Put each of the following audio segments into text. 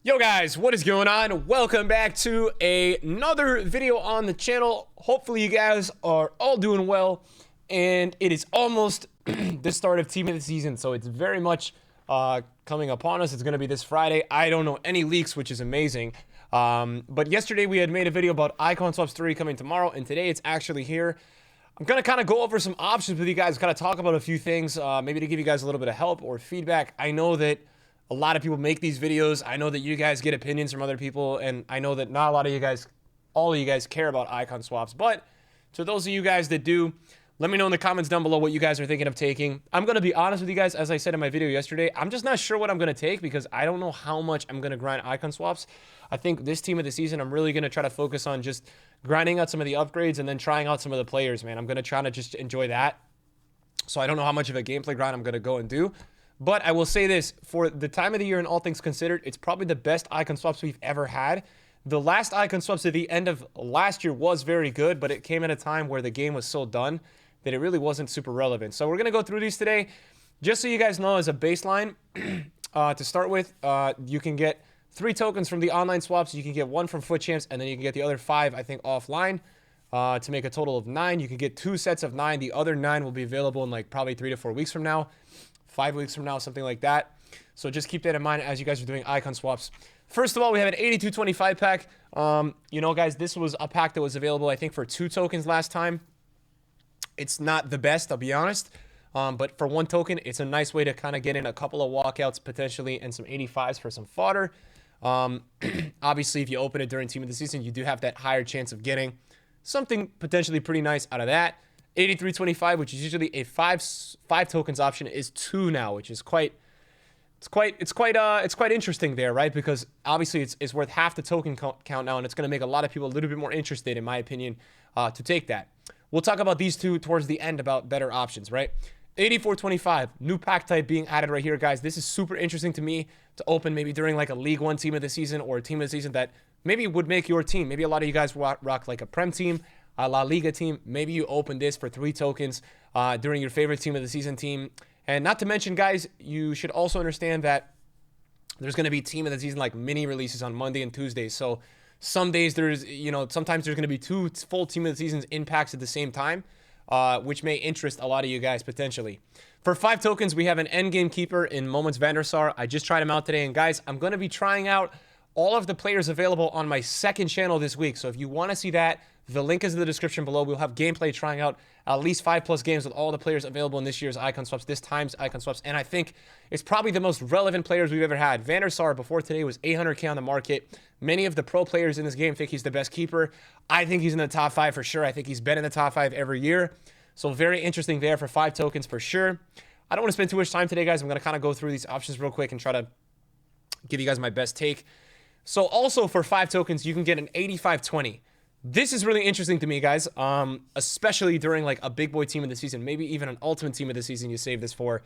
Yo guys, what is going on? Welcome back to another video on the channel. Hopefully you guys are all doing well, and it is almost the start of team of the season, so it's very much coming upon us. It's going to be this Friday. I don't know any leaks, which is amazing. But yesterday we had made a video about Icon Swaps 3 coming tomorrow, and today it's actually here. I'm going to kind of go over some options with you guys, kind of talk about a few things, maybe to give you guys a little bit of help or feedback. I know that a lot of people make these videos. I know that you guys get opinions from other people, and I know that not a lot of you guys, all of you guys care about icon swaps. But to those of you guys that do, let me know in the comments down below what you guys are thinking of taking. I'm going to be honest with you guys, as I said in my video yesterday, I'm just not sure what I'm going to take because I don't know how much I'm going to grind icon swaps. I think this team of the season, I'm really going to try to focus on just grinding out some of the upgrades and then trying out some of the players, man. I'm going to try to just enjoy that. So I don't know how much of a gameplay grind I'm going to go and do. But I will say this, for the time of the year and all things considered, it's probably the best icon swaps we've ever had. The last icon swaps at the end of last year was very good, but it came at a time where the game was so done that it really wasn't super relevant. So we're going to go through these today. Just so you guys know, as a baseline, to start with, you can get 3 tokens from the online swaps. You can get 1 from Foot Champs, and then you can get the other 5, I think, offline to make a total of 9. You can get 2 sets of 9. The other 9 will be available in like probably 3 to 4 weeks from now. 5 weeks from now, something like that. So just keep that in mind as you guys are doing icon swaps. First of all, we have an 8225 pack. You know, guys, this was a pack that was available, I think, for 2 tokens last time. It's not the best, I'll be honest. But for 1 token, it's a nice way to kind of get in a couple of walkouts potentially and some 85s for some fodder. Obviously, if you open it during team of the season, you do have that higher chance of getting something potentially pretty nice out of that. 8325, which is usually a 5 tokens option, is 2 now, which is quite interesting there, right? Because obviously it's worth half the token count now, and it's going to make a lot of people a little bit more interested, in my opinion, to take that. We'll talk about these two towards the end about better options, right? 8425, new pack type being added right here, guys. This is super interesting to me to open maybe during like a League 1 team of the season or a team of the season that maybe would make your team. Maybe a lot of you guys rock like a Prem team, a La Liga team. Maybe you open this for 3 tokens during your favorite team of the season team. And not to mention, guys, you should also understand that there's going to be team of the season like mini releases on Monday and Tuesdays. So some days there's, you know, sometimes there's going to be 2 full team of the seasons in packs at the same time, which may interest a lot of you guys potentially. For 5 tokens, we have an endgame keeper in Moments van der Sar. I just tried him out today. And guys, I'm going to be trying out all of the players available on my second channel this week. So if you want to see that, the link is in the description below. We'll have gameplay trying out at least 5+ games with all the players available in this year's icon swaps, this time's icon swaps. And I think it's probably the most relevant players we've ever had. Van der Sar before today was 800k on the market. Many of the pro players in this game think he's the best keeper. I think he's in the top 5 for sure. I think he's been in the top 5 every year. So very interesting there for 5 tokens for sure. I don't want to spend too much time today, guys. I'm going to kind of go through these options real quick and try to give you guys my best take. So also for 5 tokens, you can get an 8520. This is really interesting to me, guys, especially during like a big boy team of the season, maybe even an ultimate team of the season you save this for.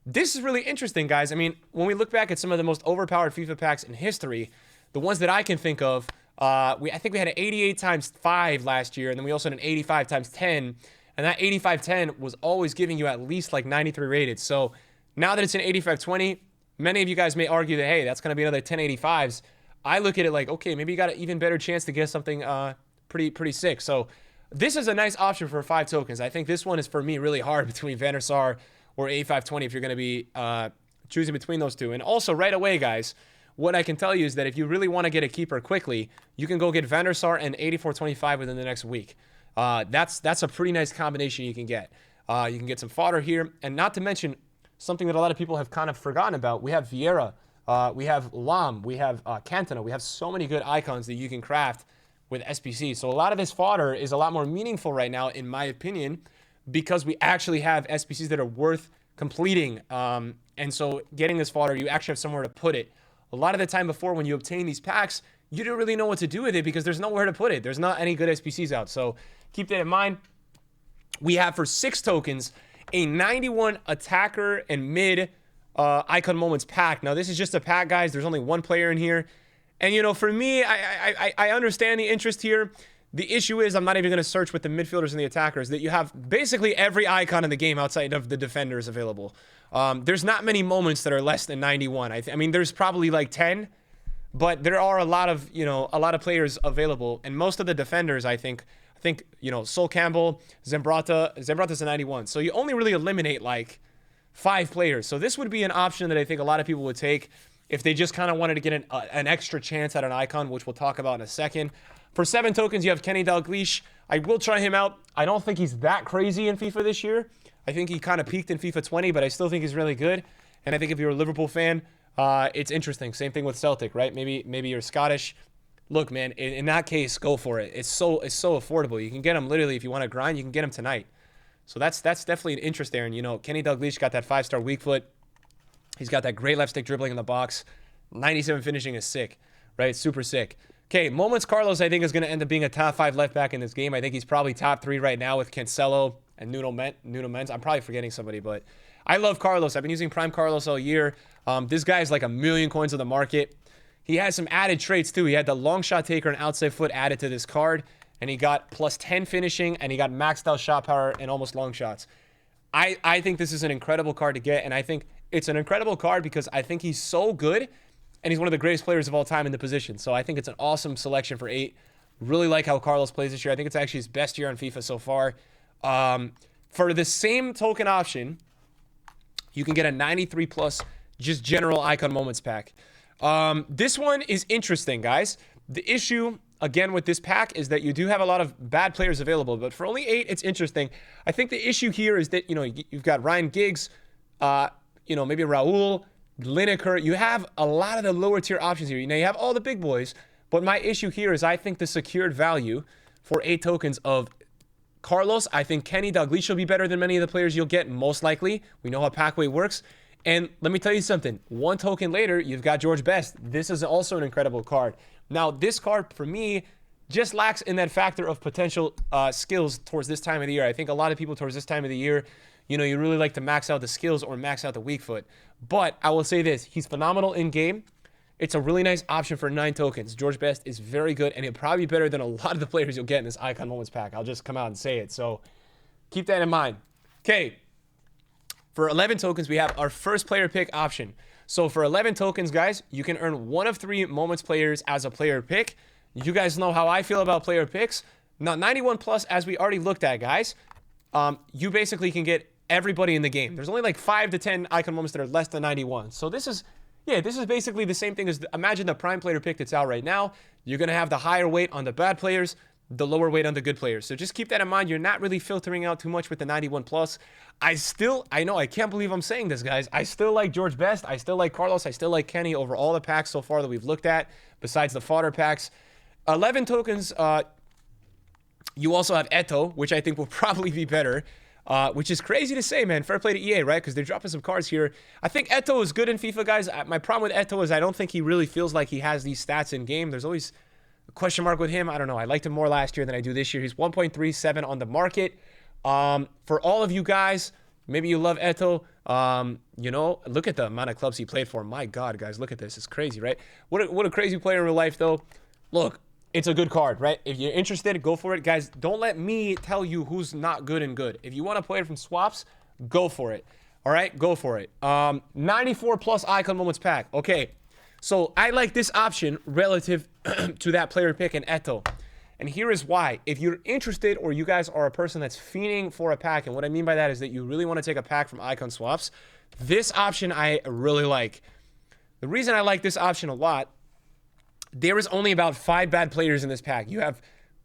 This is really interesting, guys. I mean, when we look back at some of the most overpowered FIFA packs in history, the ones that I can think of, I think we had an 88 times 5 last year, and then we also had an 85 times 10, and that 8510 was always giving you at least like 93 rated. So now that it's an 8520, many of you guys may argue that, hey, that's going to be another 1085s. I look at it like, okay, maybe you got an even better chance to get something pretty sick. So this is a nice option for 5 tokens. I think this one is, for me, really hard between Van der Sar or 8520 if you're going to be choosing between those two. And also, right away, guys, what I can tell you is that if you really want to get a keeper quickly, you can go get Van der Sar and 8425 within the next week. That's a pretty nice combination you can get. You can get some fodder here. And not to mention, something that a lot of people have kind of forgotten about, we have Vieira, we have Lam, we have Cantona. We have so many good icons that you can craft with SPC. So a lot of this fodder is a lot more meaningful right now, in my opinion, because we actually have SPCs that are worth completing. And so getting this fodder, you actually have somewhere to put it. A lot of the time before, when you obtain these packs, you don't really know what to do with it because there's nowhere to put it. There's not any good SPCs out. So keep that in mind. We have for 6 tokens, a 91 attacker and mid icon moments pack. Now, this is just a pack, guys. There's only 1 player in here. And, you know, for me, I understand the interest here. The issue is I'm not even going to search with the midfielders and the attackers, that you have basically every icon in the game outside of the defenders available. There's not many moments that are less than 91. I mean, there's probably like 10. but there are a lot of players available, and most of the defenders, I think, Sol Campbell, Zambrata's a 91. So you only really eliminate like 5 players. So this would be an option that I think a lot of people would take if they just kind of wanted to get an extra chance at an icon, which we'll talk about in a second. For 7 tokens, you have Kenny Dalglish. I will try him out. I don't think he's that crazy in FIFA this year. I think he kind of peaked in FIFA 20, but I still think he's really good. And I think if you're a Liverpool fan, it's interesting. Same thing with Celtic, right? Maybe you're Scottish. Look, man, in that case, go for it. It's so affordable. You can get him literally, if you want to grind, you can get him tonight. So that's definitely an interest there. And, Kenny Dalglish got that 5-star weak foot. He's got that great left stick dribbling in the box. 97 finishing is sick, right? Super sick. Okay, Moments Carlos, I think, is going to end up being a top 5 left back in this game. I think he's probably top 3 right now with Cancelo and Nuno Mendes. I'm probably forgetting somebody, but I love Carlos. I've been using Prime Carlos all year. This guy is like 1 million coins on the market. He has some added traits, too. He had the long shot taker and outside foot added to this card, and he got plus 10 finishing, and he got maxed out shot power and almost long shots. I think this is an incredible card to get, and I think it's an incredible card because I think he's so good, and he's one of the greatest players of all time in the position. So I think it's an awesome selection for 8. Really like how Carlos plays this year. I think it's actually his best year on FIFA so far. For the same token option, you can get a 93 plus just general icon moments pack. This one is interesting, guys. The issue, again, with this pack is that you do have a lot of bad players available, but for only 8, it's interesting. I think the issue here is that, you've got Ryan Giggs, maybe Raul, Lineker. You have a lot of the lower tier options here. You have all the big boys, but my issue here is I think the secured value for 8 tokens of Carlos, I think Kenny Dalglish will be better than many of the players you'll get, most likely. We know how Packway works. And let me tell you something. 1 token later, you've got George Best. This is also an incredible card. Now, this card, for me, just lacks in that factor of potential skills towards this time of the year. I think a lot of people towards this time of the year, you really like to max out the skills or max out the weak foot. But I will say this. He's phenomenal in game. It's a really nice option for 9 tokens. George Best is very good, and he'll probably be better than a lot of the players you'll get in this Icon Moments pack. I'll just come out and say it. So keep that in mind. Okay. For 11 tokens, we have our first player pick option. So for 11 tokens, guys, you can earn 1 of 3 Moments players as a player pick. You guys know how I feel about player picks. Now, 91 plus, as we already looked at, guys, you basically can get everybody in the game. There's only like 5 to 10 icon moments that are less than 91. So this is basically the same thing as, imagine the prime player pick that's out right now. You're going to have the higher weight on the bad players, the lower weight on the good players. So just keep that in mind. You're not really filtering out too much with the 91 plus. I know, I can't believe I'm saying this, guys. I still like George Best. I still like Carlos. I still like Kenny over all the packs so far that we've looked at, besides the fodder packs. 11 tokens, you also have Eto, which I think will probably be better, which is crazy to say, man. Fair play to EA, right? Because they're dropping some cards here. I think Eto is good in FIFA, guys. My problem with Eto is I don't think he really feels like he has these stats in game. There's always a question mark with him. I don't know. I liked him more last year than I do this year. He's 1.37 on the market. For all of you guys, maybe you love Eto. Look at the amount of clubs he played for. My God, guys, look at this. It's crazy, right? What a crazy player in real life, though. Look, it's a good card, right? If you're interested, go for it. Guys, don't let me tell you who's not good and good. If you want to play it from swaps, go for it. All right, go for it. 94 plus icon moments pack. Okay, so I like this option relative to that player pick in Eto. And here is why. If you're interested, or you guys are a person that's fiending for a pack, and what I mean by that is that you really want to take a pack from icon swaps, this option I really like. The reason I like this option a lot, there is only about 5 bad players in this pack. You have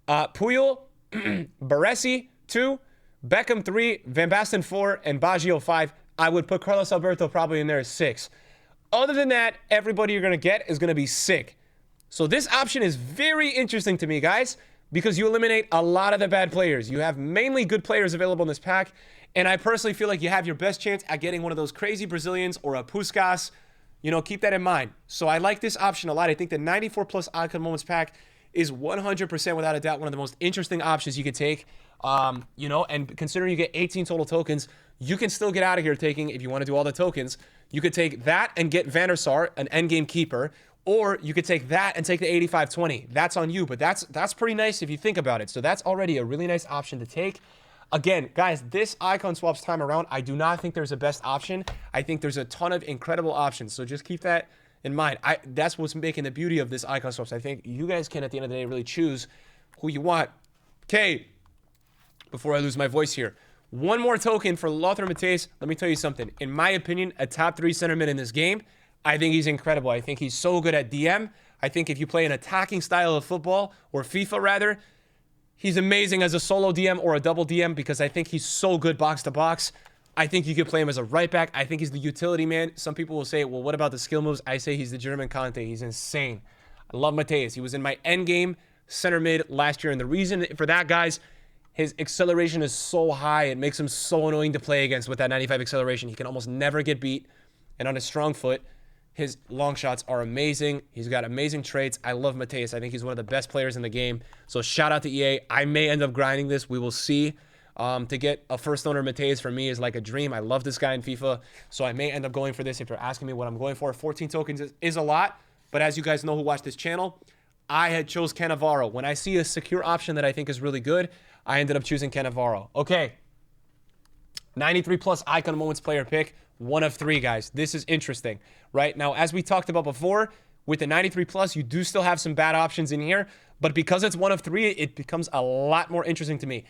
Puyol, Baresi 2, Beckham 3, Van Basten 4, and Baggio 5. I would put Carlos Alberto probably in there as 6. Other than that, everybody you're going to get is going to be sick. So this option is very interesting to me, guys, because you eliminate a lot of the bad players. You have mainly good players available in this pack, and I personally feel like you have your best chance at getting one of those crazy Brazilians or a Puskás. Keep that in mind. So I like this option a lot. I think the 94 plus icon moments pack is 100% without a doubt one of the most interesting options you could take. And considering you get 18 total tokens, you can still get out of here taking, if you want to do all the tokens, you could take that and get Van der Sar, an endgame keeper, or you could take that and take the 85-20. That's on you, but that's pretty nice if you think about it. So that's already a really nice option to take. Again, guys, this icon swaps time around, I do not think there's a best option. I think there's a ton of incredible options. So just keep that in mind. That's what's making the beauty of this icon swaps. I think you guys can, at the end of the day, really choose who you want. Okay, before I lose my voice here, one more token for Lothar Matthaus. Let me tell you something. In my opinion, a top 3 center mid in this game. I think he's incredible. I think he's so good at DM. I think if you play an attacking style of football, or FIFA rather, he's amazing as a solo DM or a double DM because I think he's so good box to box. I think you could play him as a right back. I think he's the utility man. Some people will say, well, what about the skill moves? I say he's the German Conte. He's insane. I love Matthaus. He was in my end game center mid last year. And the reason for that, guys, his acceleration is so high. It makes him so annoying to play against with that 95 acceleration. He can almost never get beat. And on his strong foot, his long shots are amazing. He's got amazing traits. I love Matthaus. I think he's one of the best players in the game. So shout out to EA. I may end up grinding this. We will see. To get a first owner Matthaus for me is like a dream. I love this guy in FIFA. So I may end up going for this if you're asking me what I'm going for. 14 tokens is a lot. But as you guys know who watch this channel, I had chose Cannavaro. When I see a secure option that I think is really good, I ended up choosing Cannavaro. Okay. 93 plus icon moments player pick. 1 of 3, guys. This is interesting, right? Now, as we talked about before, with the 93 plus, you do still have some bad options in here, but because it's 1 of 3, it becomes a lot more interesting to me.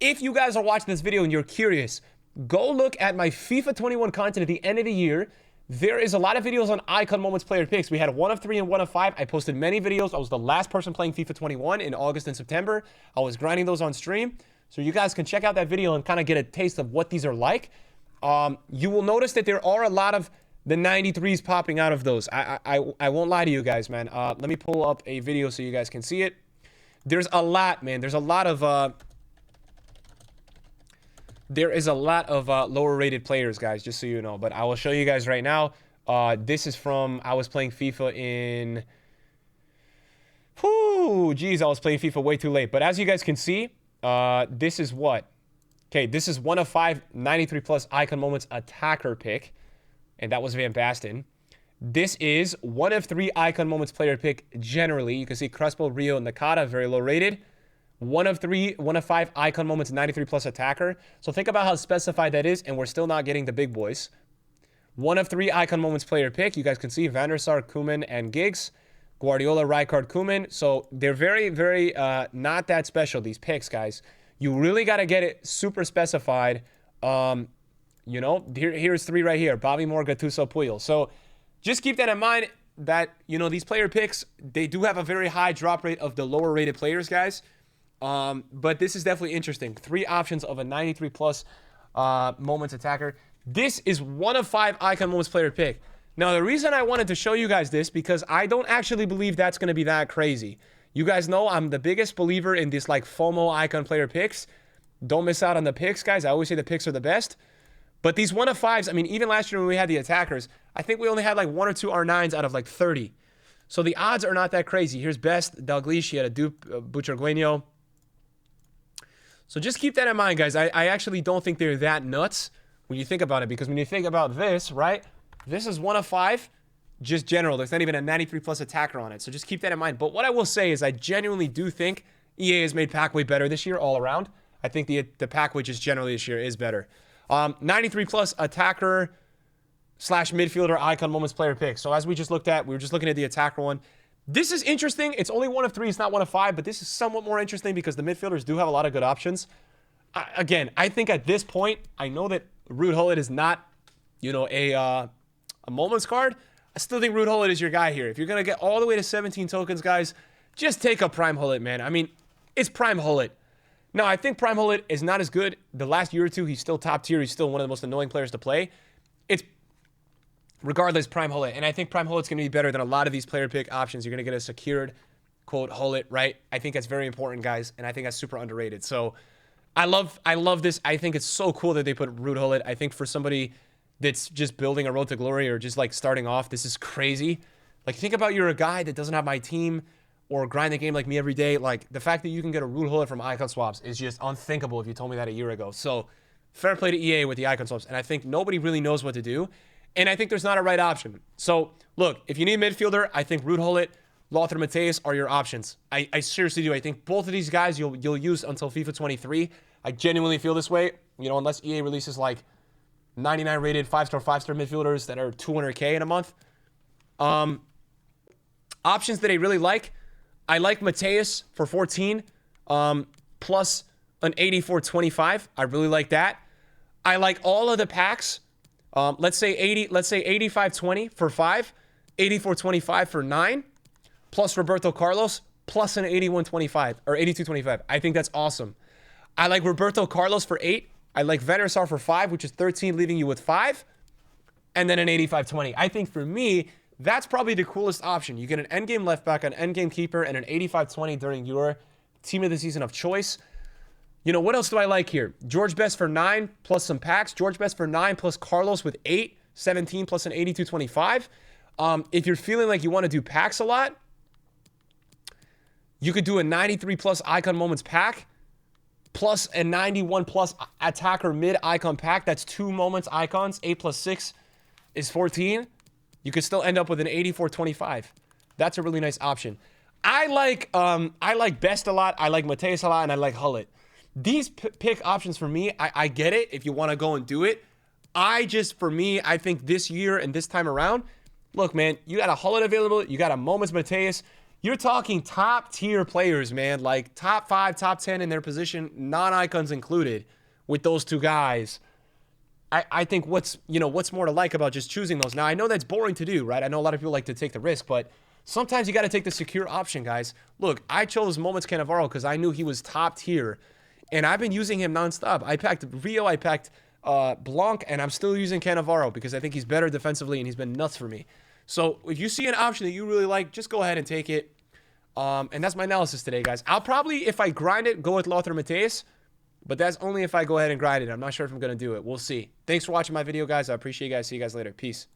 If you guys are watching this video and you're curious, go look at my FIFA 21 content at the end of the year. There is a lot of videos on icon moments player picks. We had 1 of 3 and 1 of 5. I posted many videos. I was the last person playing FIFA 21 in August and September. I was grinding those on stream. So you guys can check out that video and kind of get a taste of what these are like. You will notice that there are a lot of the 93s popping out of those. I won't lie to you guys, man. Let me pull up a video so you guys can see it. There's a lot, man. There's a lot of there is a lot of lower rated players, guys, just so you know. But I will show you guys right now. This is from, I was playing FIFA in, geez, I was playing FIFA way too late. But as you guys can see, this is what? Okay, this is 1 of 5 93 plus icon moments attacker pick. And that was Van Basten. This is 1 of 3 icon moments player pick generally. You can see Crespo, Rio, and Nakata, very low rated. 1 of 5 icon moments 93 plus attacker. So think about how specified that is, and we're still not getting the big boys. 1 of 3 icon moments player pick. You guys can see Van der Sar, Koeman, and Giggs. Guardiola, Rijkaard, Koeman. So they're very, very not that special, these picks, guys. You really got to get it super specified. You know, here's 3 right here. Bobby Moore, Gattuso, Puyol. So just keep that in mind that, you know, these player picks, they do have a very high drop rate of the lower rated players, guys. But this is definitely interesting. 3 options of a 93 plus moments attacker. This is 1 of 5 icon moments player pick. Now, the reason I wanted to show you guys this, because I don't actually believe that's going to be that crazy. You guys know I'm the biggest believer in this like FOMO icon player picks. Don't miss out on the picks, guys. I always say the picks are the best. But these 1 of 5s, I mean, even last year when we had the attackers, I think we only had like 1 or 2 R9s out of like 30. So the odds are not that crazy. Here's Best, Dalglish, he had a dupe, Buchargueño. So just keep that in mind, guys. I actually don't think they're that nuts when you think about it. Because when you think about this, right? This is 1 of 5. Just general. There's not even a 93 plus attacker on it. So just keep that in mind. But what I will say is I genuinely do think EA has made Packway better this year all around. I think the Packway just generally this year is better. 93 plus attacker / midfielder icon moments player pick. So as we just looked at, we were just looking at the attacker one. This is interesting. It's only 1 of 3. It's not 1 of 5. But this is somewhat more interesting because the midfielders do have a lot of good options. Again, I think at this point, I know that Ruud Gullit is not, you know, a moments card. I still think Ruud Gullit is your guy here. If you're going to get all the way to 17 tokens, guys, just take a Prime Gullit, man. I mean, it's Prime Gullit. Now, I think Prime Gullit is not as good. The last year or two, he's still top tier. He's still one of the most annoying players to play. It's, regardless, Prime Gullit. And I think Prime Gullit's going to be better than a lot of these player pick options. You're going to get a secured, quote, Gullit, right? I think that's very important, guys. And I think that's super underrated. So I love this. I think it's so cool that they put Ruud Gullit. I think for somebody that's just building a road to glory or just like starting off, this is crazy. Like, think about you're a guy that doesn't have my team or grind the game like me every day. Like, the fact that you can get a Ruud Gullit from icon swaps is just unthinkable if you told me that a year ago. So fair play to EA with the icon swaps. And I think nobody really knows what to do. And I think there's not a right option. So look, if you need a midfielder, I think Ruud Gullit, Lothar Matthaus are your options. I seriously do. I think both of these guys you'll use until FIFA 23. I genuinely feel this way. You know, unless EA releases like 99 rated 5-star midfielders that are 200K in a month. Options that I really like. I like Matthaus for 14, plus an 84.25. I really like that. I like all of the packs. Let's say 85.20 for 5, 84.25 for 9, plus Roberto Carlos, plus an 81.25 or 82.25. I think that's awesome. I like Roberto Carlos for 8. I like Van der Sar for 5, which is 13, leaving you with 5, and then an 85.20. I think for me, that's probably the coolest option. You get an endgame left back, an endgame keeper, and an 85.20 during your team of the season of choice. You know, what else do I like here? George Best for 9 plus some packs. George Best for 9 plus Carlos with 8, 17 plus an 82.25. If you're feeling like you want to do packs a lot, you could do a 93 plus icon moments pack plus a 91 plus attacker mid icon pack. That's 2 moments icons. 8 plus 6 is 14. You could still end up with an 84.25. That's a really nice option. I like Best a lot. I like Matthaus a lot, and I like Gullit. These pick options for me, I get it if you want to go and do it. For me, I think this year and this time around, look, man, you got a Gullit available. You got a Moments Matthaus. You're talking top tier players, man, like top 5, top 10 in their position, non-icons included with those two guys. I think what's more to like about just choosing those. Now, I know that's boring to do, right? I know a lot of people like to take the risk, but sometimes you got to take the secure option, guys. Look, I chose Moments Cannavaro because I knew he was top tier, and I've been using him nonstop. I packed Rio, I packed Blanc, and I'm still using Cannavaro because I think he's better defensively, and he's been nuts for me. So if you see an option that you really like, just go ahead and take it. And that's my analysis today, guys. I'll probably, if I grind it, go with Lothar Matthaus. But that's only if I go ahead and grind it. I'm not sure if I'm going to do it. We'll see. Thanks for watching my video, guys. I appreciate you guys. See you guys later. Peace.